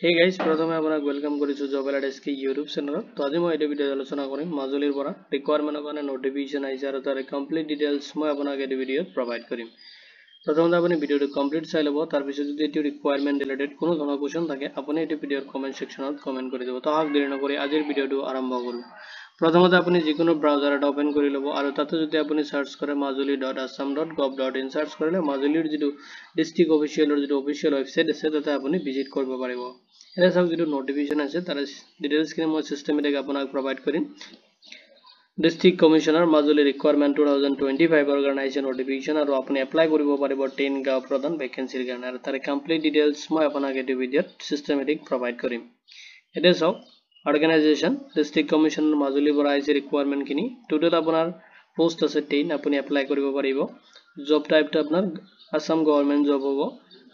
Hey guys, प्रथमे आपनाक welcome करिछु job alert SK YouTube channel. तो आज মই এই ভিডিও আলোচনা কৰিম মাজুলীৰ পৰা ৰিকোয়াৰমেন্টৰ কাৰণে নোটিফিকেশন আইছে আৰু তাৰ কমপ্লিট ডিটেইলছ মই আপোনাক এই ভিডিওত প্ৰভাইড কৰিম। প্ৰথমতে আপুনি ভিডিওটো কমপ্লিট চাই লব, তাৰ পিছত যদি এটো ৰিকোয়াৰমেন্ট ৰিলেটেড কোনো ধৰণৰ কোৱেশ্চন থাকে আপুনি এই ভিডিওৰ কমেন্ট সেকশনত কমেন্ট কৰি দিব। তো আহক দেৰি নকৰি আজিৰ ভিডিওটো আৰম্ভ কৰো। প্ৰথমতে আপুনি যিকোনো ব্ৰাউজাৰ এটা ওপেন কৰি লব আৰু তাতে যদি আপুনি সাৰ্চ কৰে majuli.assam.gov.in সাৰ্চ কৰিলে মাজুলীৰ যেটো ডিস্ট্ৰিক্ট অফিচিয়েলৰ যেটো অফিচিয়েল ওয়েবসাইট আছে তাতে আপুনি ভিজিট কৰিব পাৰিব। এটা সব যেটো নোটিফিকেশন আছে তাৰ ডিটেইলছ খিনি মই সিস্টেমেটিক আপোনাক প্ৰভাইড কৰিম। ডিস্ট্ৰিক্ট কমিশনাৰ মাজুলী ৰিকোয়াৰমেন্ট 2025 ৰ কাৰণে আইছে নোটিফিকেশন আৰু আপুনি এপ্লাই কৰিব পাৰিব 10 গাঁও প্ৰধান ভ্যাকেন্সিৰ কাৰণে আৰু তাৰ কমপ্লিট ডিটেইলছ মই আপোনাক এই ভিডিওত সিস্টেমেটিক প্ৰভাইড কৰিম। এটা সব অৰ্গানাইজেশন ডিস্ট্ৰিক্ট কমিশনাৰ মাজুলী পৰা আইছে ৰিকোয়াৰমেন্ট খিনি টোটাল আপোনাৰ পোষ্ট আছে 10 আপুনি এপ্লাই কৰিব পাৰিব। জব টাইপটো আপোনাৰ আসাম গভৰ্নমেন্ট জব হ'ব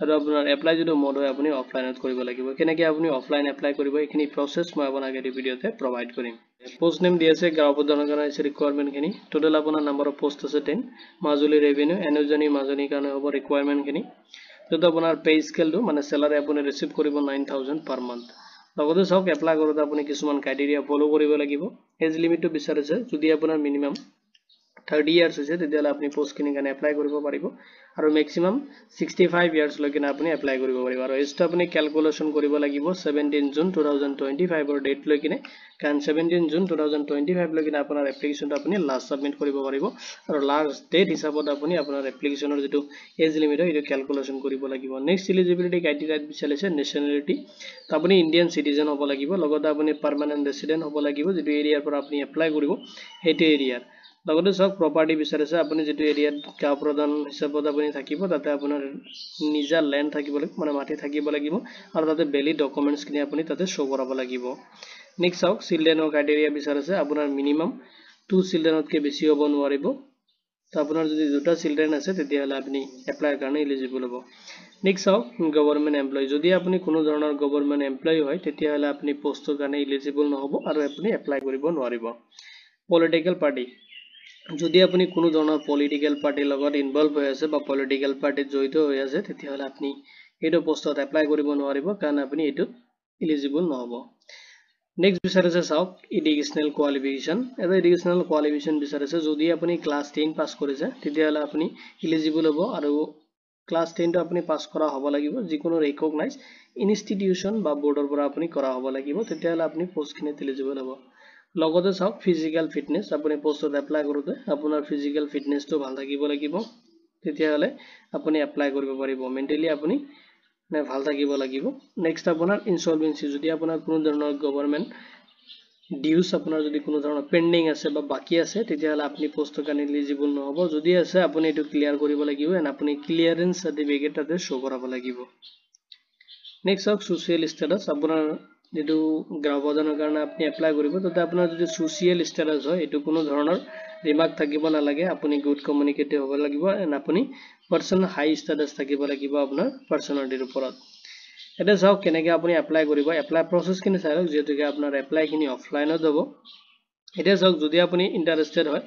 আৰু আপোনাৰ এপ্লাই যেটো মোড হয় আপুনি অফলাইনত কৰিব লাগিব। কেনেকৈ আপুনি অফলাইন এপ্লাই কৰিব এইখিনি প্ৰসেস মই আপোনাক এই ভিডিওতে প্ৰভাইড কৰিম। পোষ্ট নেম দি আছে গাঁও প্ৰধানৰ কাৰণে আছে ৰিকোয়াৰমেন্ট খিনি টোটাল আপোনাৰ নাম্বাৰ অফ পোষ্ট আছে 10 মাজুলী ৰেভিনিউ এনুজনী মাজুলীৰ কাৰণে হ'ব ৰিকোয়াৰমেন্ট খিনি যত আপোনাৰ পে স্কেলটো মানে স্যালাৰি আপুনি ৰিসিভ কৰিব 9000 পাৰ মান্থ। লগতে সব এপ্লাই কৰোতে আপুনি কিছুমান ক্ৰাইটেৰিয়া ফলো কৰিব লাগিব। এজ লিমিটটো বিচাৰিছে যদি আপোনাৰ মিনিমাম 30 ইয়াৰ্স আছে তেতিয়ালে আপুনি পোষ্ট কিনি কাৰণে এপ্লাই কৰিব পাৰিব আৰু ম্যাক্সিমাম 65 ইয়াৰ্স লৈকে আপুনি এপ্লাই কৰিব পাৰিব আৰু এজটো আপুনি ক্যালকুলেশন কৰিব লাগিব 17 জুন 2025 ৰ ডেট লৈকে কাৰণ 17 জুন 2025 লৈকে আপোনাৰ এপ্লিকেশনটো আপুনি লাষ্ট সাবমিট কৰিব পাৰিব আৰু লাষ্ট ডেট হিচাপত আপুনি আপোনাৰ এপ্লিকেশনৰ যেটো এজ লিমিট হয় এটো ক্যালকুলেশন কৰিব লাগিব। নেক্সট এলিজিবিলিটি ক্ৰাইটেৰিয়া বিচাৰিছে নেশনালিটি তো আপুনি ইন্ডিয়ান সিটিজেন হ'ব লাগিব লগতে আপুনি পার্মানেন্ট ৰেসিডেন্ট হ'ব লাগিব যেটো এৰিয়াৰ পৰা আপুনি এপ্লাই কৰিব হেটো এৰিয়াৰ লগতে সব প্ৰপাৰ্টি বিচাৰিছে আপুনি যেটো এৰিয়াত গাঁও প্ৰধান হিচাপত আপুনি থাকিব তাতে আপোনাৰ নিজা ল্যান্ড থাকিব লাগিব মানে মাটি থাকিব লাগিব আৰু তাতে ভ্যালিড ডকুমেন্টছ কিনে আপুনি তাতে শো কৰাব লাগিব। নেক্সট সব চিলড্ৰেনৰ ক্ৰাইটেৰিয়া বিচাৰিছে আপোনাৰ মিনিমাম 2 চিলড্ৰেনতকে বেছি হ'ব নোৱাৰিব। তো আপোনাৰ যদি দুটা চিলড্ৰেন আছে তেতিয়াহলে আপুনি এপ্লাইৰ কাৰণে এলিজিবল হ'ব। নেক্সট সব গভৰ্নমেন্ট এমপ্লয়ি যদি আপুনি কোনো ধৰণৰ গভৰ্নমেন্ট এমপ্লয়ি হয় তেতিয়াহলে আপুনি পোষ্টৰ কাৰণে এলিজিবল নহব আৰু আপুনি এপ্লাই কৰিব নোৱাৰিব। পলিটিক্যাল পাৰ্টি যদি আপুনি কোনো ধৰণৰ পলিটিক্যাল পাৰ্টিৰ লগত ইনভলভ হৈ আছে বা পলিটিক্যাল পাৰ্টিত জড়িত হৈ আছে তেতিয়াহলে আপুনি এইটো পোষ্টত এপ্লাই কৰিব নোৱাৰিব কাৰণ আপুনি এইটো এলিজিবল নহব। নেক্সট বিচাৰিছে চাওক এডুকেশনাল কোৱালিফিকেশন এটা এডুকেশনাল কোৱালিফিকেশন বিচাৰিছে যদি আপুনি ক্লাস 10 পাস কৰিছে তেতিয়াহলে আপুনি এলিজিবল হ'ব আৰু ক্লাস 10 টো আপুনি পাস কৰা হ'ব লাগিব যিকোনো ৰিকগনাইজ ইনষ্টিটিউশন বা বোৰ্ডৰ পৰা আপুনি কৰা হ'ব লাগিব তেতিয়াহলে আপুনি পোষ্টখিনিত এলিজিবল হ'ব। লগতে চাওক ফিজিক্যাল ফিটনেস আপুনি পোষ্টত এপ্লাই কৰোতে আপোনাৰ ফিজিক্যাল ফিটনেসটো ভাল থাকিব লাগিব তেতিয়াহলে আপুনি এপ্লাই কৰিব পাৰিব। মেন্টালি আপুনি ভাল থাকিব লাগিব। নেক্সট আপোনাৰ ইনসলভেন্সি যদি আপোনাৰ কোনো ধৰণৰ গভৰ্নমেন্ট ডিউজ আপোনাৰ যদি কোনো ধৰণৰ পেন্ডিং আছে বা বাকি আছে তেতিয়াহলে আপুনি পোষ্টৰ কাৰণে এলিজিবল নহব। যদি আছে আপুনি এটো ক্লিয়াৰ কৰিব লাগিব এন্ড আপুনি ক্লিয়াৰেন্স সাৰ্টিফিকেট তাতে শো কৰাব লাগিব। নেক্সট সব সোশিয়াল স্ট্যাটাস আপোনাৰ যেটো গাঁও প্ৰধানৰ কাৰণে আপুনি এপ্লাই কৰিব তাতে আপোনাৰ যদি সোশিয়াল স্ট্যাটাস হয় এটো কোনো ধৰণৰ ৰিমাৰ্ক থাকিব নালাগে আপুনি গুড কমিউনিকেটিভ হ'ব লাগিব এন্ড আপুনি পাৰ্সন হাই স্ট্যাটাস থাকিব লাগিব আপোনাৰ পাৰ্সনালিটিৰ ওপৰত। এটা চাওক কেনেকৈ আপুনি এপ্লাই কৰিব এপ্লাই প্ৰসেস খিনি চাই লওক যেহেতুকে আপোনাৰ এপ্লাই খিনি অফলাইনত হ'ব। এটা চাওক যদি আপুনি ইন্টাৰেস্টেড হয়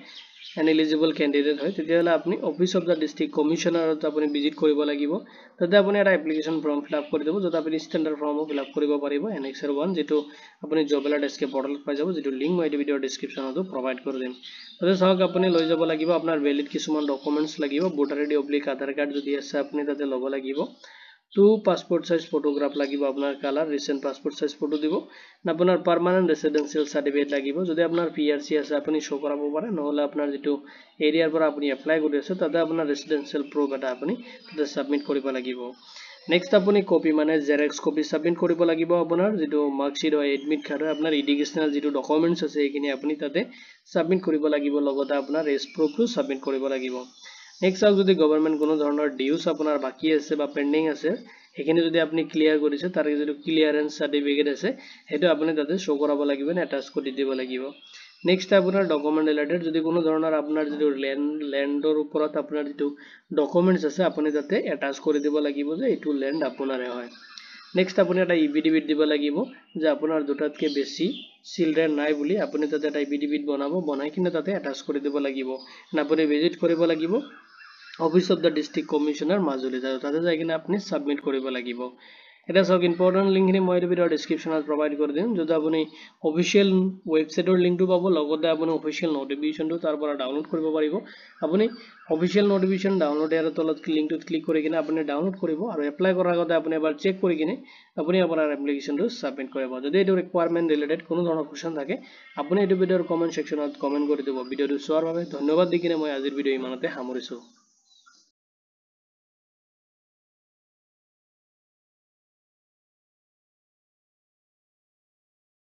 এন এলিজিবল ক্যান্ডিডেট হয় তেতিয়াহলে আপুনি অফিস অফ দা ডিস্ট্ৰিক্ট কমিশনাৰত আপুনি ভিজিট কৰিব লাগিব তাতে আপুনি এটা এপ্লিকেশন ফৰ্ম ফিল আপ কৰি দিব যত আপুনি ষ্টেণ্ডাৰ্ড ফৰ্মও ফিল আপ কৰিব পাৰিব এনএক্সআৰ 1 যেটো আপুনি জব এলাৰ্ট এসকে পৰ্টালত পাই যাব যেটো লিংক মই এই ভিডিওৰ ডেসক্ৰিপচনতো প্ৰভাইড কৰি দিম। তাতে চাওক আপুনি লৈ যাব লাগিব আপোনাৰ ভ্যালিড কিছুমান ডকুমেন্টছ লাগিব ভোটাৰ আইডি অব্লিক আধাৰ কাৰ্ড যদি আছে আপুনি তাতে ল'ব লাগিব। 2 পাসপোৰ্ট সাইজ ফটোগ্ৰাফ লাগিব আপোনাৰ colour recent passport size photo দিব আপোনাৰ পাৰ্মানেন্ট ৰেসিডেন্সিয়াল সাৰ্টিফিকেট লাগিব যদি আপোনাৰ পিআৰসি আছে আপুনি শো কৰাব পাৰে নহলে আপোনাৰ যেটো এৰিয়াৰ পৰা আপুনি এপ্লাই কৰি আছে তাতে আপোনাৰ ৰেসিডেন্সিয়াল প্ৰুফ এটা আপুনি তাতে সাবমিট কৰিব লাগিব। নেক্সট আপুনি কপি মানে জেৰক্স কপি সাবমিট কৰিব লাগিব আপোনাৰ যেটো মাৰ্কশিট হয় এডমিট কাৰ্ড হয় আপোনাৰ এডুকেশনাল যেটো ডকুমেন্টছ আছে এইখিনি আপুনি তাতে সাবমিট কৰিব লাগিব লগতে আপোনাৰ এজ প্ৰুফটো সাবমিট কৰিব লাগিব। নেক্সট আউ যদি গভৰ্নমেন্ট কোনো ধৰণৰ ডিউজ আপোনাৰ বাকি আছে বা পেন্ডিং আছে এখিনি যদি আপুনি ক্লিয়াৰ কৰিছে তাৰ যেটো ক্লিয়াৰেন্স সাৰ্টিফিকেট আছে হেতু আপুনি তাতে শো কৰাব লাগিব না অ্যাটাচ কৰি দিব লাগিব। নেক্সট আপোনাৰ ডকুমেন্ট ৰিলেটেড যদি কোনো ধৰণৰ আপোনাৰ যেটো ল্যান্ডৰ ওপৰত আপোনাৰ যেটো ডকুমেন্টছ আছে আপুনি তাতে অ্যাটাচ কৰি দিব লাগিব যে এটো ল্যান্ড আপোনাৰে হয়। নেক্সট আপুনি এটা ইভিডিবিট দিব লাগিব যে আপোনাৰ দুটাতকে বেছি চিলড্ৰেন নাই বুলি আপুনি তাতে এটা ইভিডিবিট বনাই কিনে তাতে অ্যাটাচ কৰি দিব লাগিব না আপুনি ভিজিট কৰিব লাগিব office of the district commissioner Majuli তাতে যাই কিনে আপুনি সাবমিট কৰিব লাগিব। এটা চাওক ইম্পৰ্টেণ্ট লিংকখিনি মই এই ভিডিঅ'ৰ ডেছক্ৰিপশ্যনত প্ৰভাইড কৰি দিম যদি আপুনি অফিচিয়েল ৱেবছাইটৰ লিংকটো পাব লগতে আপুনি অফিচিয়েল নটিফিকেশ্যনটো তাৰ পৰা ডাউনলোড কৰিব পাৰিব আপুনি অফিচিয়েল নটিফিকেশ্যন ডাউনলোড ইয়াৰ তলত লিংকটোত ক্লিক কৰি কিনে আপুনি ডাউনলোড কৰিব আৰু এপ্লাই কৰাৰ আগতে আপুনি এবাৰ চেক কৰি কিনে আপুনি আপোনাৰ এপ্লিকেশ্যনটো সাবমিট কৰিব যদি এইটো ৰিকুৱাৰমেণ্ট ৰিলেটেড কোনো ধৰণৰ কোৱেশ্চন থাকে আপুনি এইটো ভিডিঅ'ৰ কমেণ্ট সেকশ্যনত কমেণ্ট কৰি দিব ভিডিঅ'টো চোৱাৰ বাবে ধন্যবাদ দি কিনে মই আজিৰ ভিডিঅ' ইমানতে সামৰিছোঁ